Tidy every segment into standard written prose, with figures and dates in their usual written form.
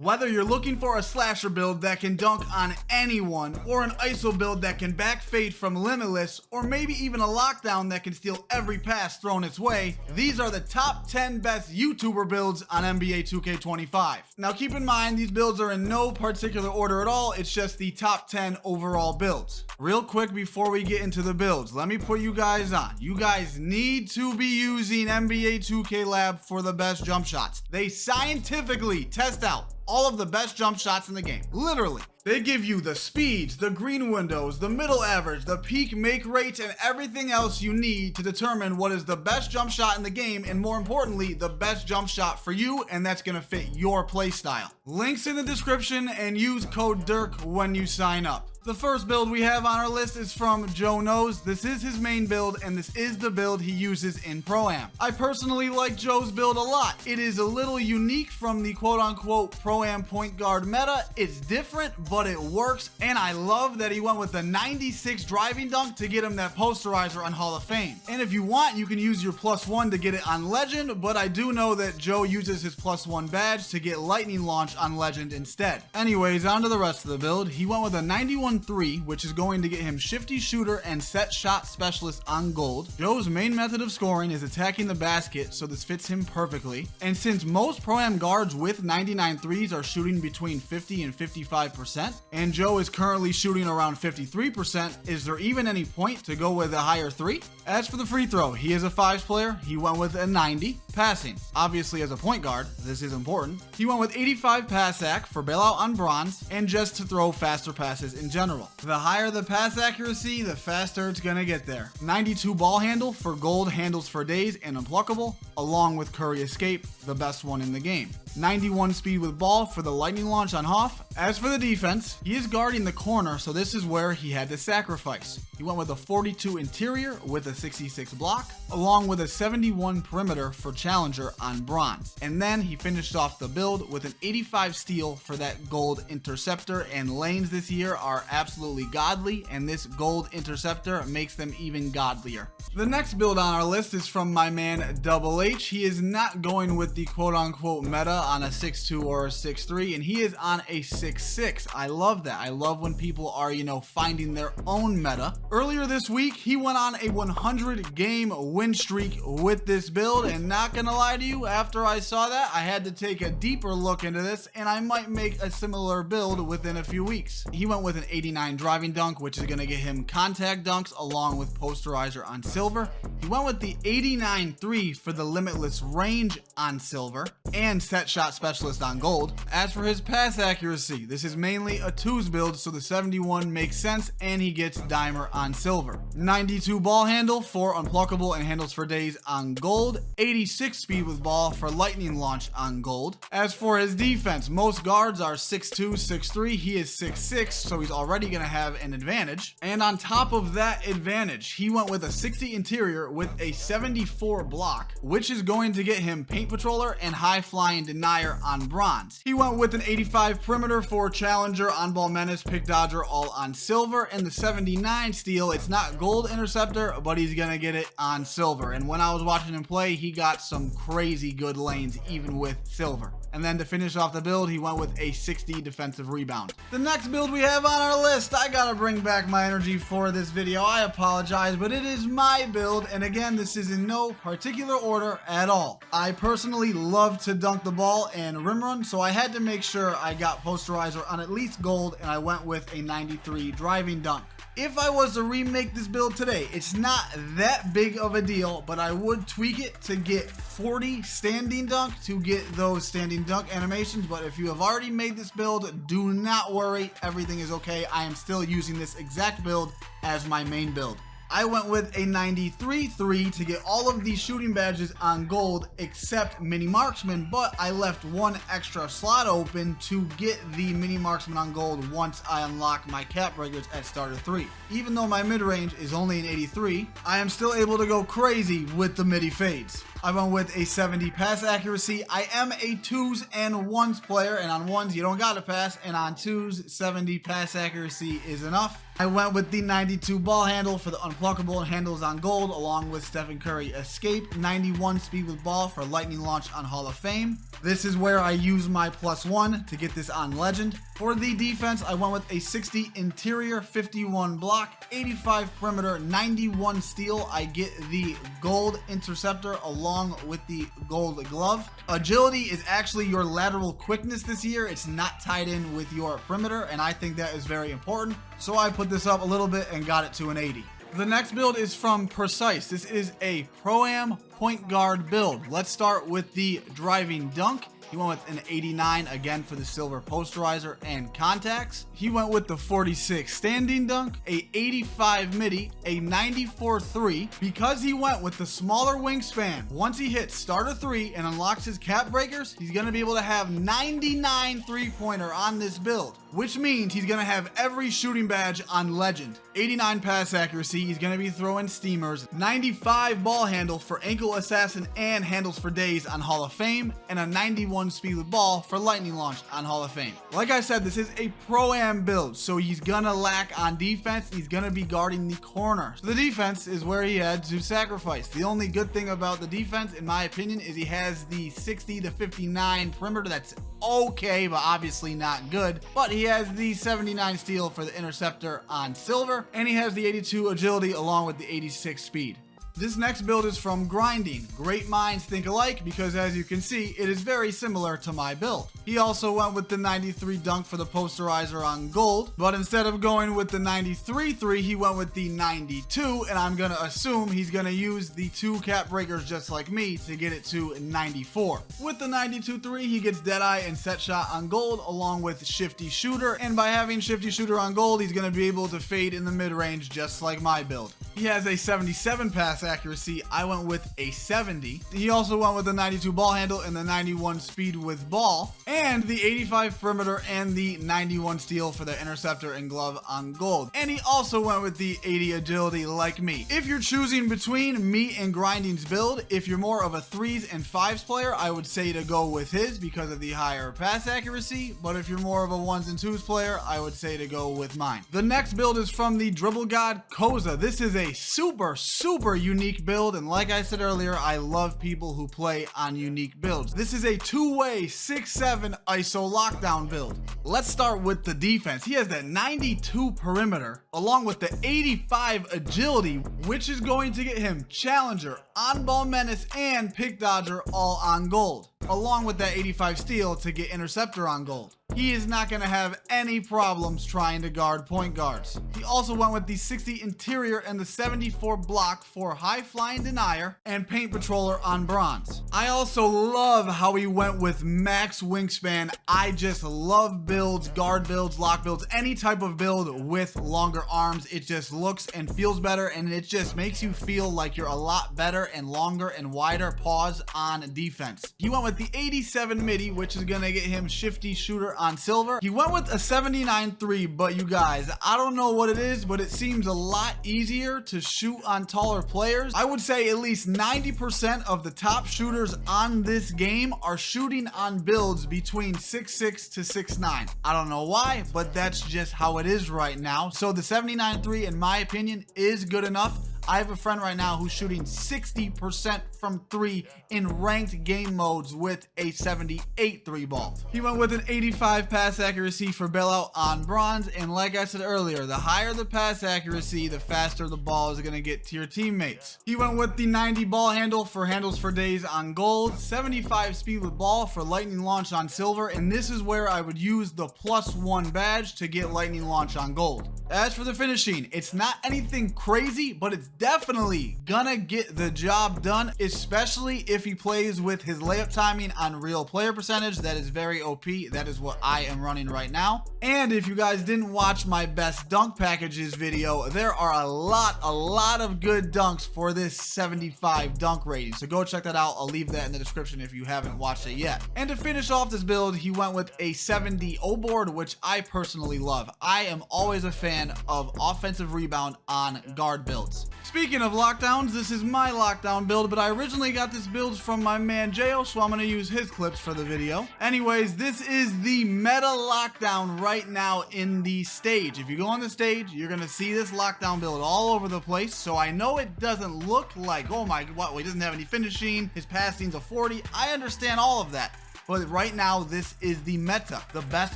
Whether you're looking for a slasher build that can dunk on anyone, or an ISO build that can back fade from Limitless, or maybe even a lockdown that can steal every pass thrown its way, these are the top 10 best YouTuber builds on NBA 2K25. Now keep in mind, these builds are in no particular order at all, it's just the top 10 overall builds. Real quick before we get into the builds, let me put you guys on. You guys need to be using NBA 2K Lab for the best jump shots. They scientifically test out all of the best jump shots in the game. Literally. They give you the speeds, the green windows, the middle average, the peak make rates, and everything else you need to determine what is the best jump shot in the game, and more importantly, the best jump shot for you, and that's gonna fit your play style. Links in the description, and use code DIRK when you sign up. The first build we have on our list is from Joe Knows. This is his main build, and this is the build he uses in Pro-Am. I personally like Joe's build a lot. It is a little unique from the quote-unquote Pro-Am point guard meta. It's different, but it works, and I love that he went with the 96 driving dunk to get him that posterizer on Hall of Fame. And if you want, you can use your +1 to get it on Legend, but I do know that Joe uses his +1 badge to get Lightning Launch on Legend instead. Anyways, on to the rest of the build. He went with a 91-3, which is going to get him Shifty Shooter and Set Shot Specialist on gold. Joe's main method of scoring is attacking the basket, so this fits him perfectly. And since most Pro-Am guards with 99 threes are shooting between 50 and 55%, and Joe is currently shooting around 53%, is there even any point to go with a higher three? As for the free throw, he is a 5s player. He went with a 90. Passing, obviously as a point guard, this is important. He went with 85 pass ac for bailout on bronze, and just to throw faster passes in general. The higher the pass accuracy, the faster it's gonna get there. 92 ball handle for gold, handles for days, and unpluckable, along with Curry Escape, the best one in the game. 91 speed with ball for the lightning launch on Hoff. As for the defense, he is guarding the corner, so this is where he had to sacrifice. He went with a 42 interior with a 66 block, along with a 71 perimeter for challenger on bronze. And then he finished off the build with an 85 steal for that gold interceptor, and lanes this year are absolutely godly, and this gold interceptor makes them even godlier. The next build on our list is from my man Double H. He is not going with the quote-unquote meta on a 6'2 or a 6'3, and he is on a 6'6. I love that. I love when people are, finding their own meta. Earlier this week, he went on a 100 game win streak with this build, and not gonna lie to you, after I saw that, I had to take a deeper look into this, and I might make a similar build within a few weeks. He went with an 89 driving dunk, which is gonna get him contact dunks along with posterizer on silver. He went with the 89 3 for the limitless range on silver, and set shot specialist on gold. As for his pass accuracy, this is mainly a 2s build, so the 71 makes sense, and he gets dimer on silver. 92 ball handle for unpluckable and handles for days on gold. 86 speed with ball for lightning launch on gold. As for his defense, most guards are 6'2, 6'3. He is 6'6, so he's already gonna have an advantage. And on top of that advantage, he went with a 60 interior with a 74 block, which is going to get him paint patroller and high flying denier on bronze. He went with an 85 perimeter for challenger, on ball menace, pick dodger, all on silver, and the 79 steal. It's not gold interceptor, but he's gonna get it on silver. And when I was watching him play, he got some crazy good lanes even with silver. And then to finish off the build, he went with a 60 defensive rebound. The next build we have on our list, I gotta bring back my energy for this video. I apologize, but it is my build, and again, this is in no particular order at all. I personally love to dunk the ball and rim run, so I had to make sure I got posterizer on at least gold, and I went with a 93 driving dunk. If I was to remake this build today, it's not that big of a deal, but I would tweak it to get 40 standing dunk to get those standing dunk animations. But if you have already made this build, do not worry, everything is okay. I am still using this exact build as my main build. I went with a 93-3 to get all of these shooting badges on gold except mini marksman, but I left one extra slot open to get the mini marksman on gold once I unlock my cap breakers at starter 3. Even though my mid range is only an 83, I am still able to go crazy with the midi fades. I went with a 70 pass accuracy. I am a 2s and 1s player, and on 1s you don't gotta pass, and on 2s 70 pass accuracy is enough. I went with the 92 ball handle for the pluckable and handles on gold, along with Stephen Curry escape, 91 speed with ball for lightning launch on Hall of Fame. This is where I use my +1 to get this on legend. For the defense, I went with a 60 interior, 51 block, 85 perimeter, 91 steal. I get the gold interceptor along with the gold glove. Agility is actually your lateral quickness this year. It's not tied in with your perimeter, and I think that is very important. So I put this up a little bit and got it to an 80. The next build is from Precise. This is a Pro-Am point guard build. Let's start with the driving dunk. He went with an 89 again for the silver posterizer and contacts. He went with the 46 standing dunk, a 85 midi, a 94 3. Because he went with the smaller wingspan, once he hits starter 3 and unlocks his cap breakers, he's going to be able to have 99 3-pointer on this build, which means he's going to have every shooting badge on legend. 89 pass accuracy, he's going to be throwing steamers, 95 ball handle for ankle assassin and handles for days on Hall of Fame, and a 91 speed with ball for lightning launch on Hall of Fame. Like I said, this is a Pro-Am build, so he's gonna lack on defense. He's gonna be guarding the corner. So the defense is where he had to sacrifice. The only good thing about the defense, in my opinion, is he has the 60 to 59 perimeter. That's okay, but obviously not good. But he has the 79 steal for the interceptor on silver, and he has the 82 agility along with the 86 speed. This next build is from Grinding. Great minds think alike, because as you can see, it is very similar to my build. He also went with the 93 dunk for the posterizer on gold, but instead of going with the 93 3, he went with the 92, and I'm gonna assume he's gonna use the 2 cap breakers just like me to get it to 94. With the 92 3, he gets Deadeye and Set Shot on gold, along with Shifty Shooter, and by having Shifty Shooter on gold, he's gonna be able to fade in the mid-range just like my build. He has a 77 pass accuracy. I went with a 70. He also went with the 92 ball handle and the 91 speed with ball, and the 85 perimeter and the 91 steal for the interceptor and glove on gold. And he also went with the 80 agility like me. If you're choosing between me and Grinding's build, if you're more of a 3s and 5s player, I would say to go with his because of the higher pass accuracy, but if you're more of a 1s and 2s player, I would say to go with mine. The next build is from the Dribble God Koza. This is a super unique build, and like I said earlier, I love people who play on unique builds. This is a 2-way 6-7 ISO lockdown build. Let's start with the defense. He has that 92 perimeter along with the 85 agility, which is going to get him challenger, on-ball menace, and pick dodger all on gold, along with that 85 steal to get interceptor on gold. He is not going to have any problems trying to guard point guards. He also went with the 60 interior and the 74 block for high flying denier and paint patroller on bronze. I also love how he went with max wingspan. I just love builds, guard builds, lock builds, any type of build with longer arms. It just looks and feels better, and it just makes you feel like you're a lot better and longer and wider paws on defense. He went with the 87 midi, which is going to get him Shifty Shooter on silver. He went with a 79 3, but you guys, I don't know what it is, but it seems a lot easier to shoot on taller players. I would say at least 90% of the top shooters on this game are shooting on builds between 6'6 to 6'9. I don't know why, but that's just how it is right now. So the 79 3, in my opinion, is good enough. I have a friend right now who's shooting 60% from 3 in ranked game modes with a 78 3 ball. He went with an 85 pass accuracy for bailout on bronze, and like I said earlier, the higher the pass accuracy, the faster the ball is going to get to your teammates. He went with the 90 ball handle for handles for days on gold, 75 speed with ball for lightning launch on silver, and this is where I would use the +1 badge to get lightning launch on gold. As for the finishing, it's not anything crazy, but it's definitely gonna get the job done, especially if he plays with his layup timing on real player percentage. That is very OP. That is what I am running right now. And if you guys didn't watch my best dunk packages video, there are a lot of good dunks for this 75 dunk rating. So go check that out. I'll leave that in the description if you haven't watched it yet. And to finish off this build, he went with a 70 O board, which I personally love. I am always a fan of offensive rebound on guard builds. Speaking of lockdowns, this is my lockdown build, but I originally got this build from my man Jo, so I'm going to use his clips for the video. Anyways, this is the meta lockdown right now in the stage. If you go on the stage, you're going to see this lockdown build all over the place, so I know it doesn't look like, oh my, what, he doesn't have any finishing, his passing's a 40. I understand all of that. But right now, this is the meta. The best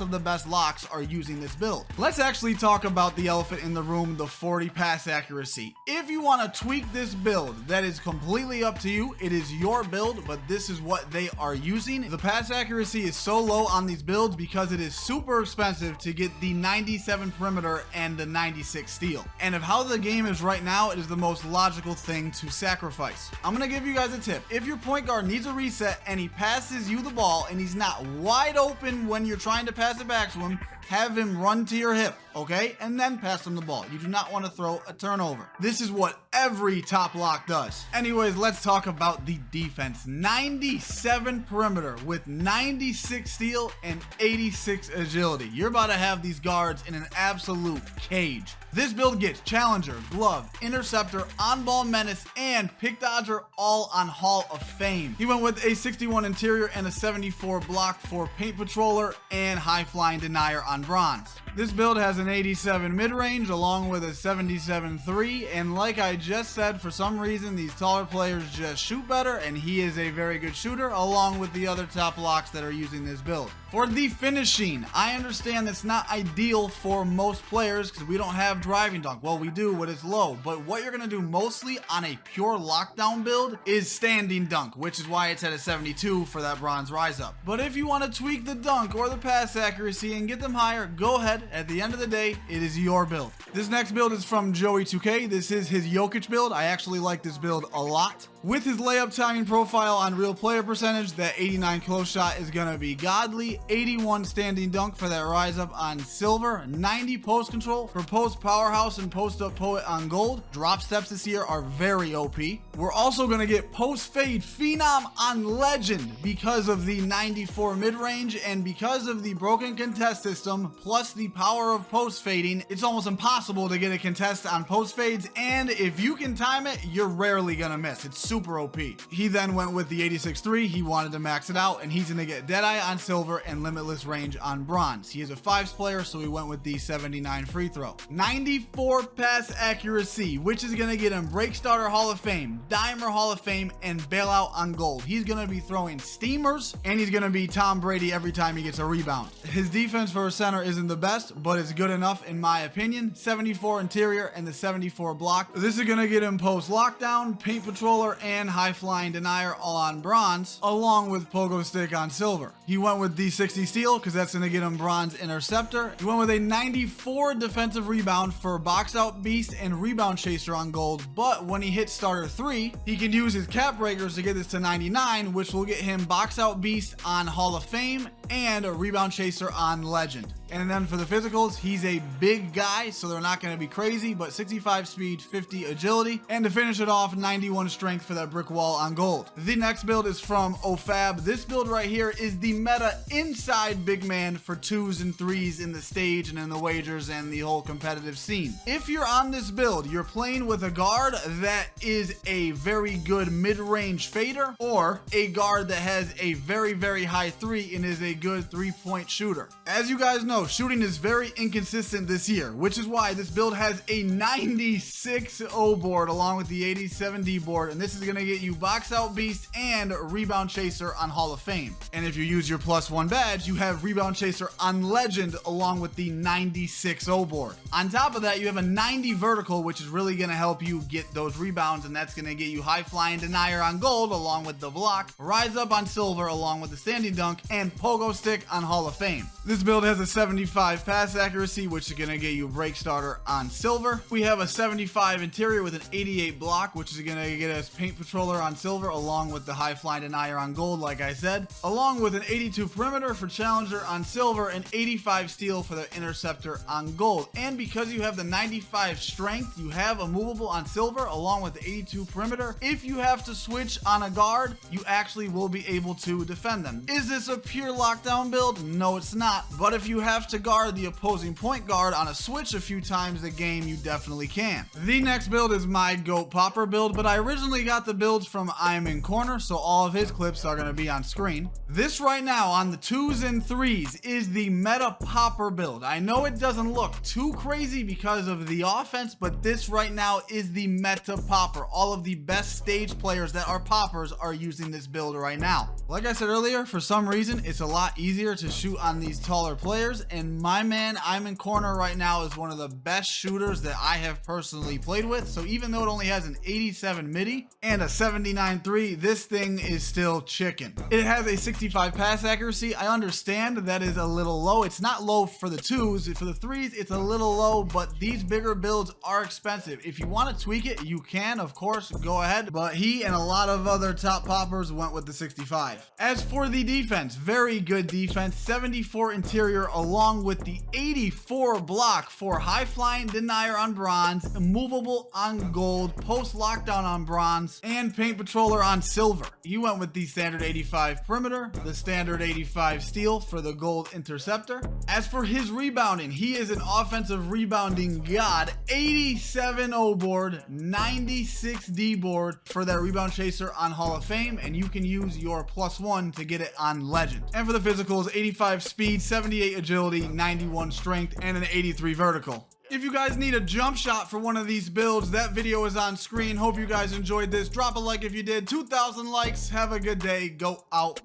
of the best locks are using this build. Let's actually talk about the elephant in the room, the 40 pass accuracy. If you want to tweak this build, that is completely up to you. It is your build, but this is what they are using. The pass accuracy is so low on these builds because it is super expensive to get the 97 perimeter and the 96 steal. And of how the game is right now, it is the most logical thing to sacrifice. I'm going to give you guys a tip. If your point guard needs a reset and he passes you the ball, and he's not wide open when you're trying to pass it back to him, have him run to your hip, okay? And then pass him the ball. You do not want to throw a turnover. This is what every top lock does. Anyways, let's talk about the defense. 97 perimeter with 96 steal and 86 agility. You're about to have these guards in an absolute cage. This build gets Challenger, Glove, Interceptor, On-Ball Menace, and Pick Dodger all on Hall of Fame. He went with a 61 interior and a 74 block for Paint Patroller and High Flying Denier on bronze. This build has an 87 mid-range along with a 77-3, and like I just said, for some reason these taller players just shoot better, and he is a very good shooter along with the other top locks that are using this build. For the finishing, I understand that's not ideal for most players because we don't have driving dunk. Well, we do, but it's low. But what you're going to do mostly on a pure lockdown build is standing dunk, which is why it's at a 72 for that bronze rise up. But if you want to tweak the dunk or the pass accuracy and get them higher, go ahead. At the end of the day, it is your build. This next build is from Joey2K. This is his Jokic build. I actually like this build a lot. With his layup timing profile on real player percentage, that 89 close shot is going to be godly. 81 standing dunk for that rise up on silver. 90 post control for post powerhouse and post up poet on gold. Drop steps this year are very OP. We're also going to get post fade phenom on legend because of the 94 mid range and because of the broken contest system plus the power of post fading. It's almost impossible to get a contest on post fades, and if you can time it, you're rarely going to miss. It's super OP. He then went with the 86-3. He wanted to max it out, and he's going to get Deadeye on silver and limitless range on bronze. He is a 5s player, so we went with the 79 free throw. 94 pass accuracy, which is going to get him Break Starter Hall of Fame, Dimer Hall of Fame, and Bailout on gold. He's going to be throwing steamers, and he's going to be Tom Brady every time he gets a rebound. His defense for a center isn't the best, but it's good enough in my opinion. 74 interior and the 74 block. This is going to get him post lockdown, Paint Patroller, and High Flying Denier all on bronze, along with Pogo Stick on silver. He went with the 60 steal because that's going to get him bronze interceptor. He went with a 94 defensive rebound for Box Out Beast and Rebound Chaser on gold, but when he hits starter 3, he can use his cap breakers to get this to 99, which will get him Box Out Beast on Hall of Fame and a Rebound Chaser on legend. And then for the physicals, he's a big guy, so they're not going to be crazy, but 65 speed, 50 agility, and to finish it off, 91 strength for that brick wall on gold. The next build is from OFAB. This build right here is the meta inside big man for 2s and 3s in the stage and in the wagers and the whole competitive scene. If you're on this build, you're playing with a guard that is a very good mid-range fader or a guard that has a very, very high 3 and is a good 3-point shooter. As you guys know, shooting is very inconsistent this year, which is why this build has a 96 O board along with the 87 D board, and this is going to get you Box Out Beast and Rebound Chaser on Hall of Fame. And if you use your +1 badge, you have Rebound Chaser on Legend along with the 96 O board. On top of that, you have a 90 vertical, which is really going to help you get those rebounds, and that's going to get you High Flying Denier on gold along with the block, Rise Up on silver along with the standing dunk, and Pogo Stick on Hall of Fame. This build has a 75 pass accuracy, which is going to get you Break Starter on silver. We have a 75 interior with an 88 block, which is going to get us Paint Patroller on silver along with the High Flying Denier on gold, like I said, along with an 82 perimeter for Challenger on silver and 85 steal for the Interceptor on gold. And because you have the 95 strength, you have a movable on silver along with the 82 perimeter. If you have to switch on a guard, you actually will be able to defend them. Is this a pure lock lockdown build? No, it's not. But if you have to guard the opposing point guard on a switch a few times a game, you definitely can. The next build is my GOAT Popper build, but I originally got the builds from I'm in Corner, so all of his clips are going to be on screen. This right now on the 2s and 3s is the meta Popper build. I know it doesn't look too crazy because of the offense, but this right now is the meta Popper. All of the best stage players that are poppers are using this build right now. Like I said earlier, for some reason, it's a lot easier to shoot on these taller players, and my man, I'm in Corner right now, is one of the best shooters that I have personally played with. So even though it only has an 87 midi and a 79-3, this thing is still chicken. It has a 65 pass accuracy. I understand that is a little low. It's not low for the 2s. For the 3s, it's a little low, but these bigger builds are expensive. If you want to tweak it, you can, of course, go ahead. But he and a lot of other top poppers went with the 65. As for the defense, very good defense. 74 interior along with the 84 block for high flying denier on bronze, immovable on gold, post lockdown on bronze, and paint patroller on silver. He went with the standard 85 perimeter, the standard 85 steal for the gold interceptor. As for his rebounding, he is an offensive rebounding god. 87 O board, 96 D board for that rebound chaser on Hall of Fame, and you can use your +1 to get it on Legend. And for the physicals, 85 speed, 78 agility, 91 strength, and an 83 vertical. If you guys need a jump shot for one of these builds, that video is on screen. Hope you guys enjoyed this. Drop a like if you did. 2,000 likes. Have a good day. Go out.